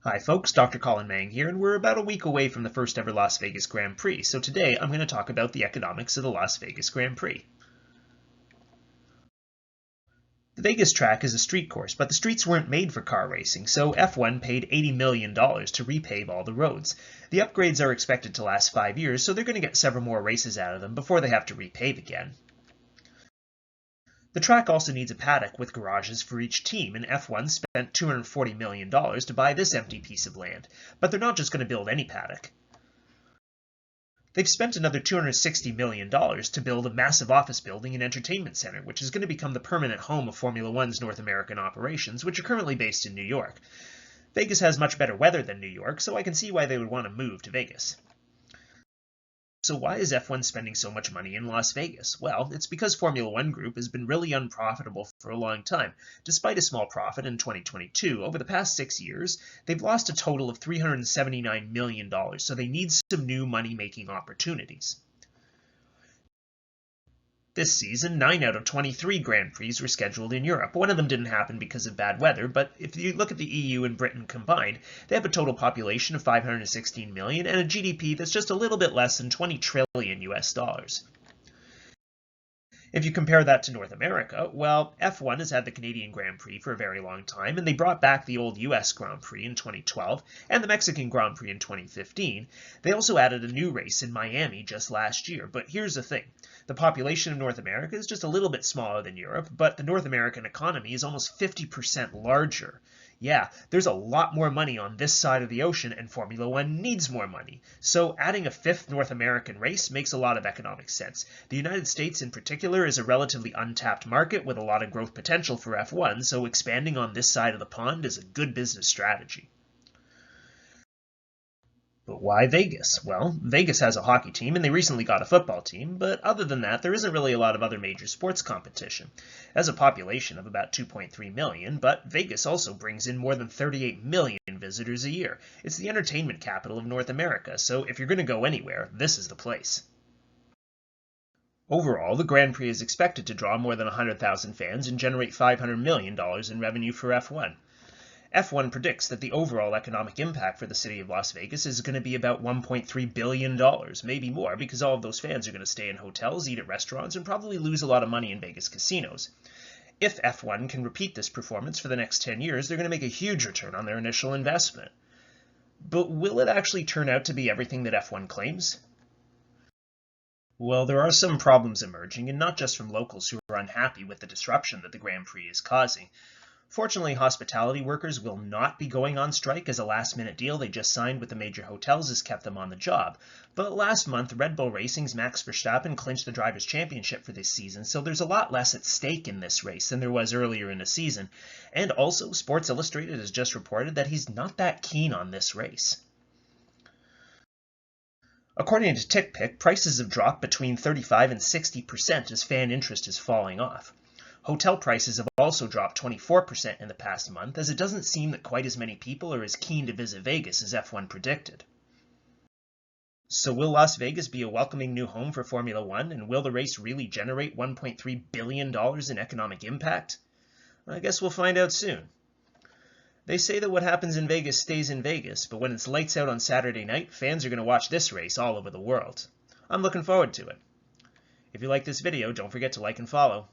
Hi folks, Dr. Colin Mang here, and we're about a week away from the first ever Las Vegas Grand Prix, so today I'm going to talk about the economics of the Las Vegas Grand Prix. The Vegas track is a street course, but the streets weren't made for car racing, so F1 paid $80 million to repave all the roads. The upgrades are expected to last 5 years, so they're going to get several more races out of them before they have to repave again. The track also needs a paddock with garages for each team, and F1 spent $240 million to buy this empty piece of land. But they're not just going to build any paddock. They've spent another $260 million to build a massive office building and entertainment center, which is going to become the permanent home of Formula One's North American operations, which are currently based in New York. Vegas has much better weather than New York, so I can see why they would want to move to Vegas. So why is F1 spending so much money in Las Vegas? Well, it's because Formula One Group has been really unprofitable for a long time. Despite a small profit in 2022, over the past 6 years, they've lost a total of $379 million, so they need some new money-making opportunities. This season, 9 out of 23 Grand Prix were scheduled in Europe. One of them didn't happen because of bad weather, but if you look at the EU and Britain combined, they have a total population of 516 million and a GDP that's just a little bit less than 20 trillion US dollars. If you compare that to North America, well, F1 has had the Canadian Grand Prix for a very long time, and they brought back the old US Grand Prix in 2012 and the Mexican Grand Prix in 2015. They also added a new race in Miami just last year, but here's the thing. The population of North America is just a little bit smaller than Europe, but the North American economy is almost 50% larger. Yeah, there's a lot more money on this side of the ocean, and Formula One needs more money. So adding a fifth North American race makes a lot of economic sense. The United States in particular is a relatively untapped market with a lot of growth potential for F1, so expanding on this side of the pond is a good business strategy. But why Vegas? Well, Vegas has a hockey team and they recently got a football team, but other than that, there isn't really a lot of other major sports competition. It has a population of about 2.3 million, but Vegas also brings in more than 38 million visitors a year. It's the entertainment capital of North America, so if you're going to go anywhere, this is the place. Overall, the Grand Prix is expected to draw more than 100,000 fans and generate $500 million in revenue for F1. F1 predicts that the overall economic impact for the city of Las Vegas is going to be about $1.3 billion, maybe more, because all of those fans are going to stay in hotels, eat at restaurants, and probably lose a lot of money in Vegas casinos. If F1 can repeat this performance for the next 10 years, they're going to make a huge return on their initial investment. But will it actually turn out to be everything that F1 claims? Well, there are some problems emerging, and not just from locals who are unhappy with the disruption that the Grand Prix is causing. Fortunately, hospitality workers will not be going on strike as a last-minute deal they just signed with the major hotels has kept them on the job. But last month, Red Bull Racing's Max Verstappen clinched the Drivers' Championship for this season, so there's a lot less at stake in this race than there was earlier in the season. And also, Sports Illustrated has just reported that he's not that keen on this race. According to TickPick, prices have dropped between 35 and 60% as fan interest is falling off. Hotel prices have also dropped 24% in the past month, as it doesn't seem that quite as many people are as keen to visit Vegas as F1 predicted. So will Las Vegas be a welcoming new home for Formula One, and will the race really generate $1.3 billion in economic impact? I guess we'll find out soon. They say that what happens in Vegas stays in Vegas, but when it's lights out on Saturday night, fans are going to watch this race all over the world. I'm looking forward to it. If you like this video, don't forget to like and follow.